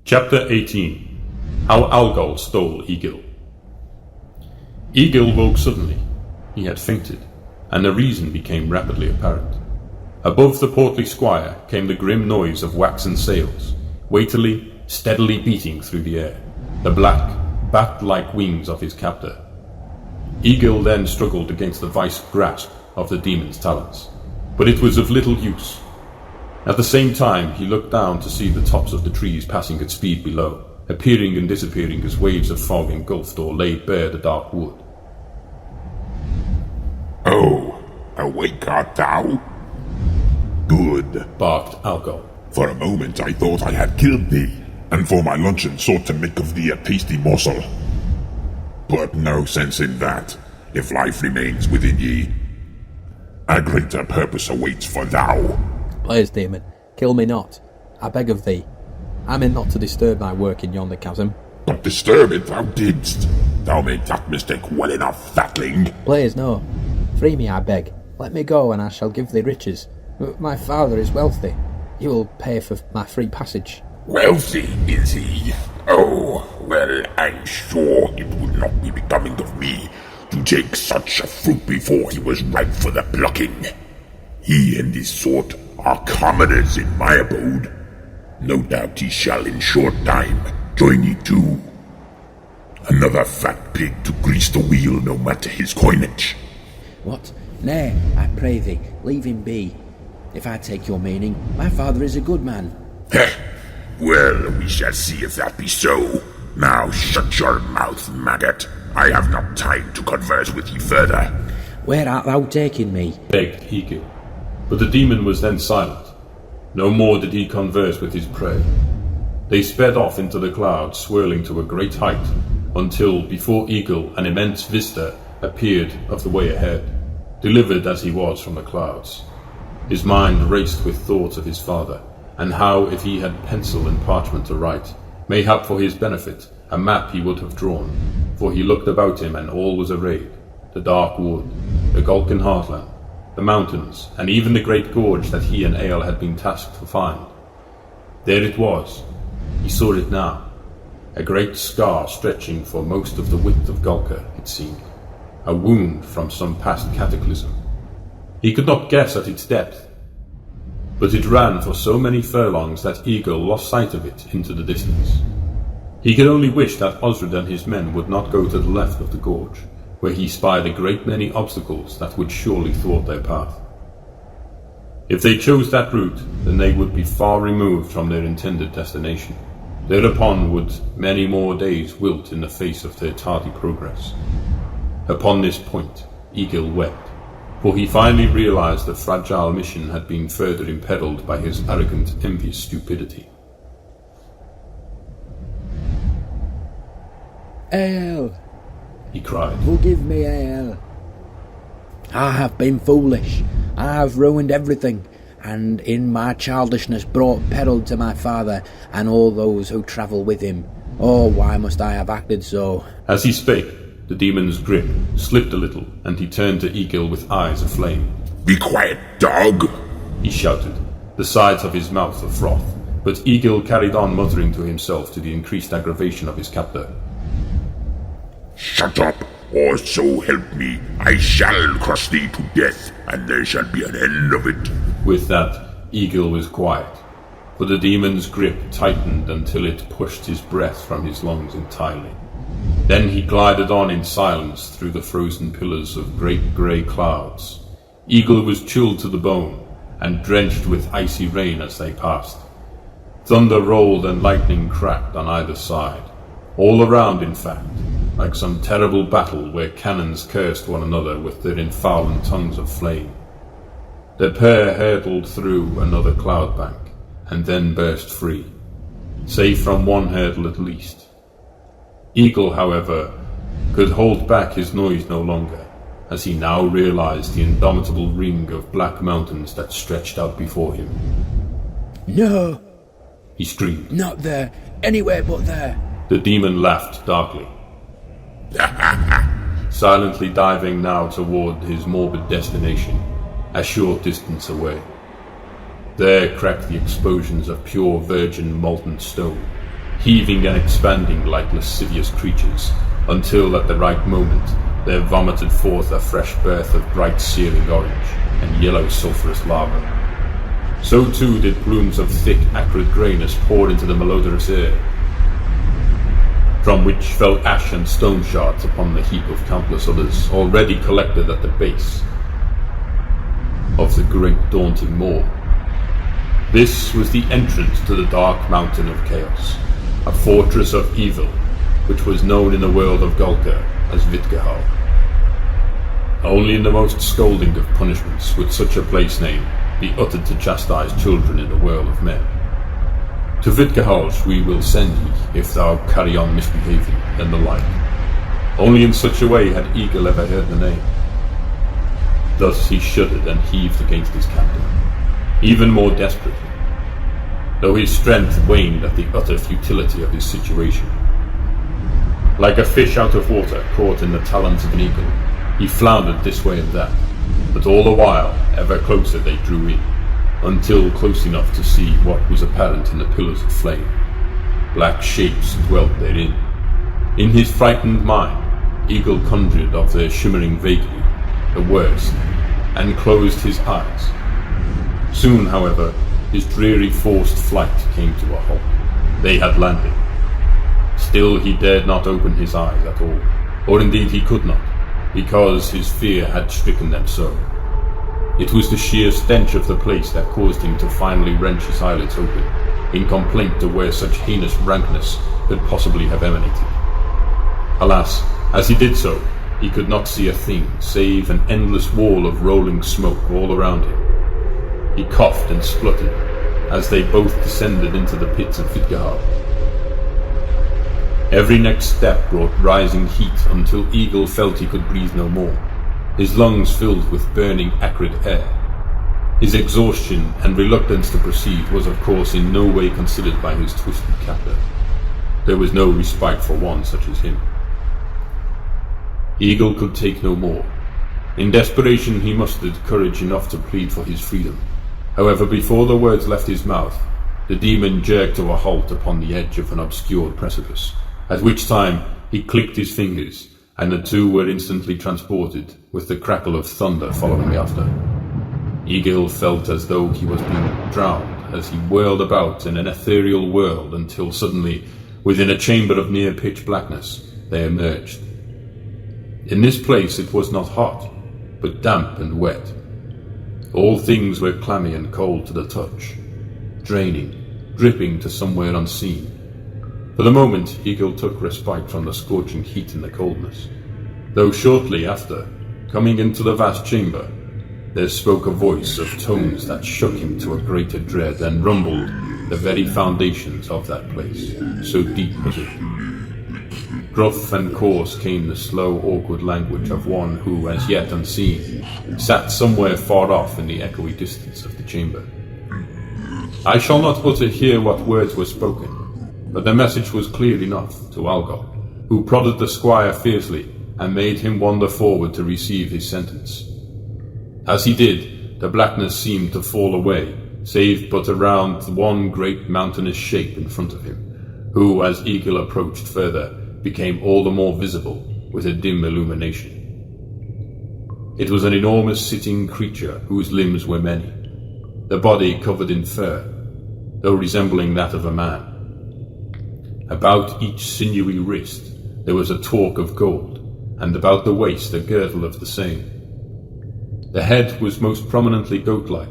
Chapter 18. How Egil stole Egil. Egil woke suddenly. He had fainted, and the reason became rapidly apparent. Above the portly squire came the grim noise of waxen sails, weightily, steadily beating through the air, the black, bat-like wings of his captor. Egil then struggled against the vice grasp of the demon's talons, but it was of little use. At the same time, he looked down to see the tops of the trees passing at speed below, appearing and disappearing as waves of fog engulfed or laid bare the dark wood. "Oh, awake art thou? Good," barked Egil. "For a moment I thought I had killed thee, and for my luncheon sought to make of thee a tasty morsel. But no sense in that, if life remains within ye. A greater purpose awaits for thou." "Please, demon, kill me not, I beg of thee. I meant not to disturb my work in yonder chasm." "But disturb it thou didst. Thou made that mistake well enough, fatling." "Please, no. Free me, I beg. Let me go, and I shall give thee riches. My father is wealthy. You will pay for my free passage." "Wealthy, is he? Oh, well, I'm sure it would not be becoming of me to take such a fruit before he was ripe for the plucking. He and his sort are commoners in my abode. No doubt he shall in short time join ye too. Another fat pig to grease the wheel, no matter his coinage." "What? Nay, I pray thee, leave him be. If I take your meaning, my father is a good man." Heh, well, we shall see if that be so. Now shut your mouth, maggot. I have not time to converse with ye further." "Where art thou taking me?" begged Egil. But the demon was then silent. No more did he converse with his prey. They sped off into the clouds, swirling to a great height, until before Egil an immense vista appeared of the way ahead, delivered as he was from the clouds. His mind raced with thoughts of his father, and how, if he had pencil and parchment to write, mayhap for his benefit, a map he would have drawn, for he looked about him and all was arrayed, the dark wood, the Golkan heartland, the mountains, and even the great gorge that he and Egil had been tasked to find. There it was. He saw it now. A great scar stretching for most of the width of Golka, it seemed. A wound from some past cataclysm. He could not guess at its depth, but it ran for so many furlongs that Egil lost sight of it into the distance. He could only wish that Osred and his men would not go to the left of the gorge, where he spied a great many obstacles that would surely thwart their path. If they chose that route, then they would be far removed from their intended destination. Thereupon would many more days wilt in the face of their tardy progress. Upon this point, Egil wept, for he finally realized the fragile mission had been further imperiled by his arrogant, envious stupidity. "Egil, He cried. forgive me, Egil. I have been foolish. I have ruined everything, and in my childishness brought peril to my father and all those who travel with him. Oh, why must I have acted so?" As he spake, the demon's grip slipped a little, and he turned to Egil with eyes aflame. "Be quiet, dog," He shouted, the sides of his mouth afroth, but Egil carried on muttering to himself to the increased aggravation of his captor. "Shut up, or so help me, I shall crush thee to death, and there shall be an end of it." With that, Egil was quiet, for the demon's grip tightened until it pushed his breath from his lungs entirely. Then he glided on in silence through the frozen pillars of great grey clouds. Egil was chilled to the bone, and drenched with icy rain as they passed. Thunder rolled and lightning cracked on either side, all around in fact, like some terrible battle where cannons cursed one another with their infouling tongues of flame. The pair hurtled through another cloud bank, and then burst free, save from one hurdle at least. Egil, however, could hold back his noise no longer, as he now realized the indomitable ring of black mountains that stretched out before him. "No, He screamed. not there. Anywhere but there." The demon laughed darkly, silently diving now toward his morbid destination, a short distance away. There cracked the explosions of pure virgin molten stone, heaving and expanding like lascivious creatures, until at the right moment there vomited forth a fresh birth of bright searing orange and yellow sulphurous lava. So too did plumes of thick, acrid greyness pour into the malodorous air, from which fell ash and stone shards upon the heap of countless others already collected at the base of the great daunting moor. This was the entrance to the dark mountain of chaos, a fortress of evil, which was known in the world of Golka as Vitghalj. Only in the most scolding of punishments would such a place name be uttered to chastise children in the world of men. To Vitghalj we will send thee, if thou carry on misbehaving, and the like. Only in such a way had Egil ever heard the name. Thus he shuddered and heaved against his captain, even more desperately, though his strength waned at the utter futility of his situation. Like a fish out of water caught in the talons of an eagle, he floundered this way and that, but all the while ever closer they drew in, until close enough to see what was apparent in the pillars of flame. Black shapes dwelt therein. In his frightened mind, Egil conjured of their shimmering vaguely the worst, and closed his eyes. Soon, however, his dreary forced flight came to a halt. They had landed. Still he dared not open his eyes at all, or indeed he could not, because his fear had stricken them so. It was the sheer stench of the place that caused him to finally wrench his eyelids open, in complaint to where such heinous rankness could possibly have emanated. Alas, as he did so, he could not see a thing save an endless wall of rolling smoke all around him. He coughed and spluttered as they both descended into the pits of Vitghalj. Every next step brought rising heat until Egil felt he could breathe no more, his lungs filled with burning acrid air. His exhaustion and reluctance to proceed was of course in no way considered by his twisted captor. There was no respite for one such as him. Egil could take no more. In desperation he mustered courage enough to plead for his freedom. However, before the words left his mouth, the demon jerked to a halt upon the edge of an obscured precipice, at which time he clicked his fingers, and the two were instantly transported, with the crackle of thunder following after. Egil felt as though he was being drowned as he whirled about in an ethereal world until suddenly, within a chamber of near pitch blackness, they emerged. In this place it was not hot, but damp and wet. All things were clammy and cold to the touch, draining, dripping to somewhere unseen. For the moment, Egil took respite from the scorching heat and the coldness, though shortly after, coming into the vast chamber, there spoke a voice of tones that shook him to a greater dread and rumbled the very foundations of that place, so deep was it. Gruff and coarse came the slow, awkward language of one who, as yet unseen, sat somewhere far off in the echoey distance of the chamber. I shall not utter here what words were spoken, but the message was clear enough to Egil, who prodded the squire fiercely and made him wander forward to receive his sentence. As he did, the blackness seemed to fall away, save but around one great mountainous shape in front of him, who, as Egil approached further, became all the more visible with a dim illumination. It was an enormous sitting creature whose limbs were many, the body covered in fur, though resembling that of a man. About each sinewy wrist there was a torque of gold, and about the waist a girdle of the same. The head was most prominently goat-like,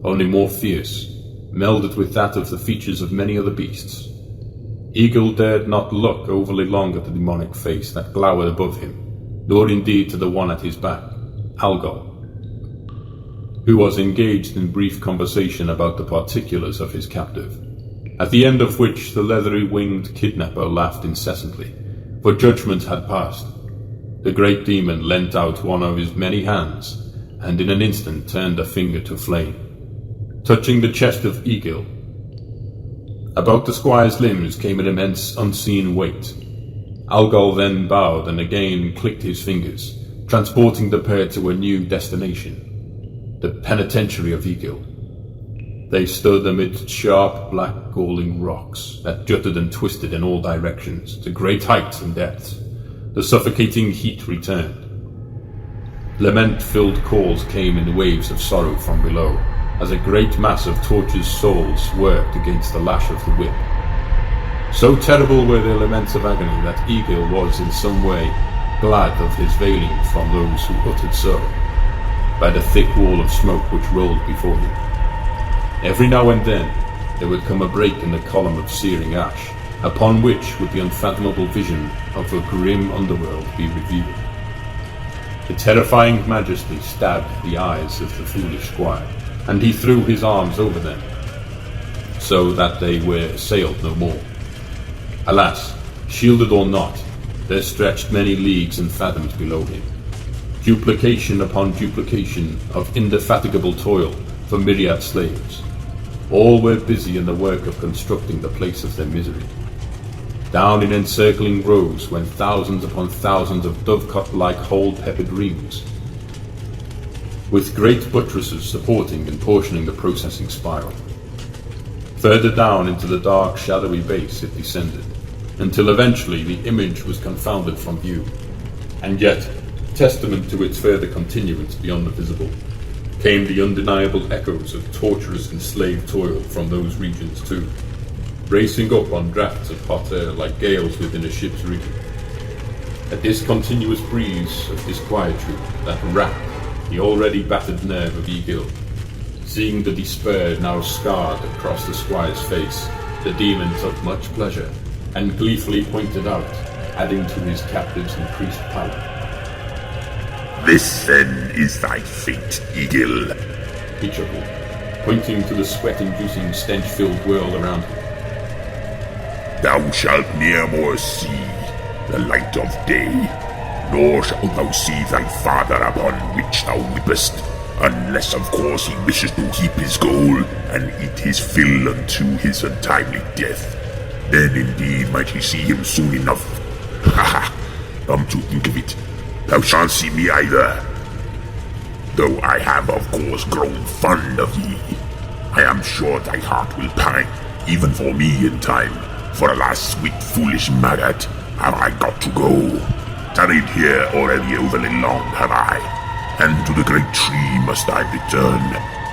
only more fierce, melded with that of the features of many other beasts. Egil dared not look overly long at the demonic face that glowered above him, nor indeed to the one at his back, Egil, who was engaged in brief conversation about the particulars of his captive, at the end of which the leathery-winged kidnapper laughed incessantly, for judgment had passed. The great demon leant out one of his many hands, and in an instant turned a finger to flame, touching the chest of Egil. About the squire's limbs came an immense unseen weight. Egil then bowed and again clicked his fingers, transporting the pair to a new destination, the penitentiary of Egil. They stood amidst sharp, black, galling rocks that jutted and twisted in all directions, to great heights and depths. The suffocating heat returned. Lament-filled calls came in waves of sorrow from below, as a great mass of tortured souls worked against the lash of the whip. So terrible were their laments of agony that Egil was in some way glad of his veiling from those who uttered so, by the thick wall of smoke which rolled before him. Every now and then there would come a break in the column of searing ash, upon which would the unfathomable vision of a grim underworld be revealed. The terrifying majesty stabbed the eyes of the foolish squire, and he threw his arms over them, so that they were assailed no more. Alas, shielded or not, there stretched many leagues and fathoms below him. Duplication upon duplication of indefatigable toil for myriad slaves. All were busy in the work of constructing the place of their misery. Down in encircling rows went thousands upon thousands of dovecot-like hole-peppered rings, with great buttresses supporting and portioning the processing spiral. Further down into the dark, shadowy base it descended, until eventually the image was confounded from view. And yet, testament to its further continuance beyond the visible, came the undeniable echoes of torturous and slave toil from those regions too, racing up on drafts of hot air like gales within a ship's rigging. A discontinuous breeze of disquietude that racked the already battered nerve of Egil. Seeing the despair now scarred across the squire's face, the demon took much pleasure, and gleefully pointed out, adding to his captive's increased power. This then is thy fate, Egil. He chuckled, pointing to the sweat-inducing, stench-filled world around him. Thou shalt ne'er more see the light of day, nor shalt thou see thy father upon which thou weepest, unless of course he wishes to heap his gold and eat his fill unto his untimely death. Then indeed might he see him soon enough. Ha ha! Come to think of it, thou shalt see me either. Though I have of course grown fond of thee, I am sure thy heart will pine, even for me in time. For alas, sweet foolish maggot, have I got to go. Tarried here already overly long have I, and to the great tree must I return,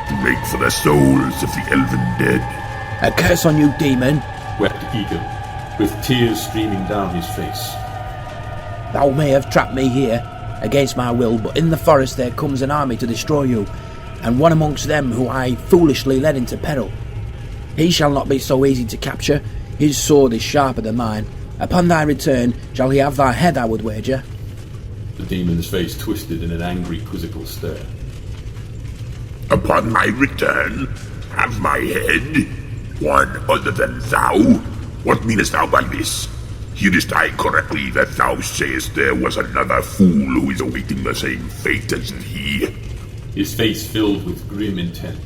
to make for the souls of the elven dead. A curse on you, demon! Wept Egil, with tears streaming down his face. Thou may have trapped me here, against my will, but in the forest there comes an army to destroy you, and one amongst them who I foolishly led into peril. He shall not be so easy to capture. His sword is sharper than mine. Upon thy return shall he have thy head, I would wager. The demon's face twisted in an angry, quizzical stare. Upon my return, have my head? One other than thou? What meanest thou by this? Hearest I correctly that thou sayest there was another fool who is awaiting the same fate as thee? His face filled with grim intent,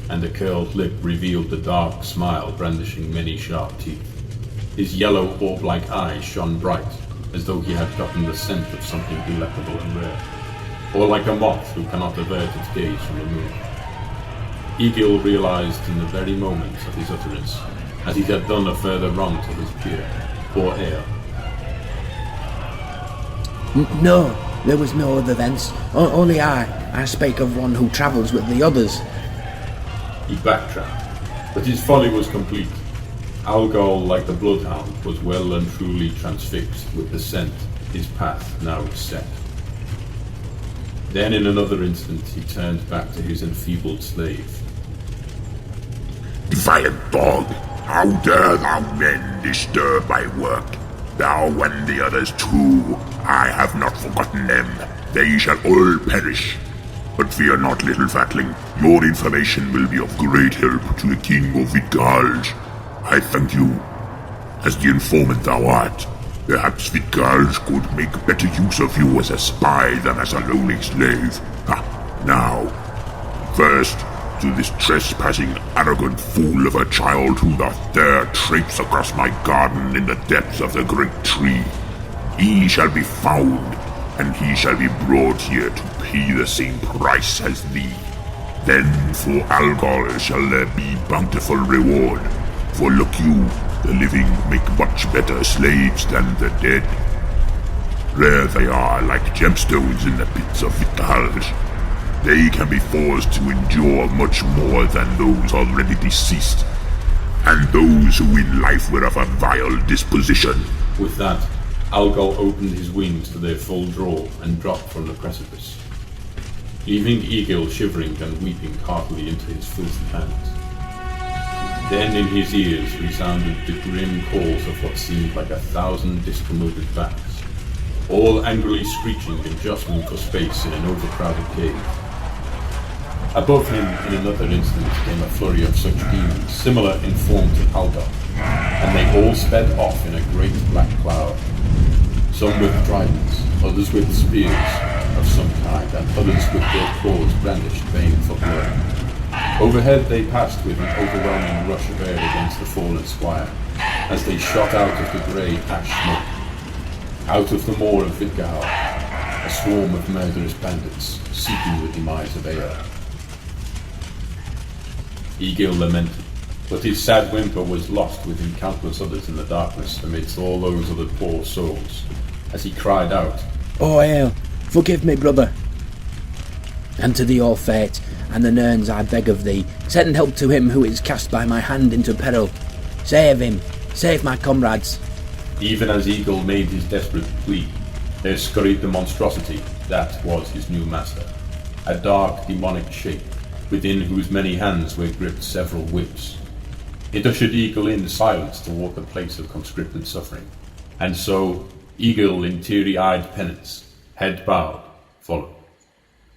and a curled lip revealed the dark smile brandishing many sharp teeth. His yellow orb-like eyes shone bright, as though he had gotten the scent of something delectable and rare, or like a moth who cannot avert its gaze from the moon. Egil realized in the very moment of his utterance, as he had done a further wrong to his peer, or heir. No, there was no other thence. Only I spake of one who travels with the others. He backtracked, but his folly was complete. Algol, like the bloodhound, was well and truly transfixed with the scent his path now set. Then in another instant he turned back to his enfeebled slave. Defiant dog, how dare thou men disturb my work? Thou and the others too, I have not forgotten them. They shall all perish. But fear not, little fatling, your information will be of great help to the king of Vitghalj. I thank you. As the informant thou art, perhaps Vitghalj could make better use of you as a spy than as a lowly slave. Now, first, to this trespassing, arrogant fool of a child who doth dare traipse across my garden in the depths of the great tree. He shall be found, and he shall be brought here to pay the same price as thee. Then for Algol shall there be bountiful reward. For look you, the living make much better slaves than the dead. Rare they are like gemstones in the pits of Vitghalj. They can be forced to endure much more than those already deceased, and those who in life were of a vile disposition. With that, Algol opened his wings to their full draw and dropped from the precipice, leaving Egil shivering and weeping heartily into his filthy hands. Then in his ears resounded the grim calls of what seemed like 1,000 discommoded backs, all angrily screeching and jostling for space in an overcrowded cave. Above him, in another instant, came a flurry of such demons, similar in form to Algol, and they all sped off in a great black cloud, some with tridents, others with spears of some kind, and others with their claws brandished, baying for blood. Overhead they passed with an overwhelming rush of air against the fallen squire, as they shot out of the grey ash smoke. Out of the moor of Vitghalj, a swarm of murderous bandits, seeking the demise of Egil. Egil lamented, but his sad whimper was lost within countless others in the darkness amidst all those other poor souls, as he cried out, "O Egil, forgive me, brother. And to thee all fate, and the Nerns I beg of thee, send help to him who is cast by my hand into peril. Save him, save my comrades." Even as Egil made his desperate plea, there scurried the monstrosity that was his new master, a dark demonic shape, within whose many hands were gripped several whips. It ushered Egil in silence toward the place of conscripted suffering, and so Egil in teary-eyed penance, head bowed, followed.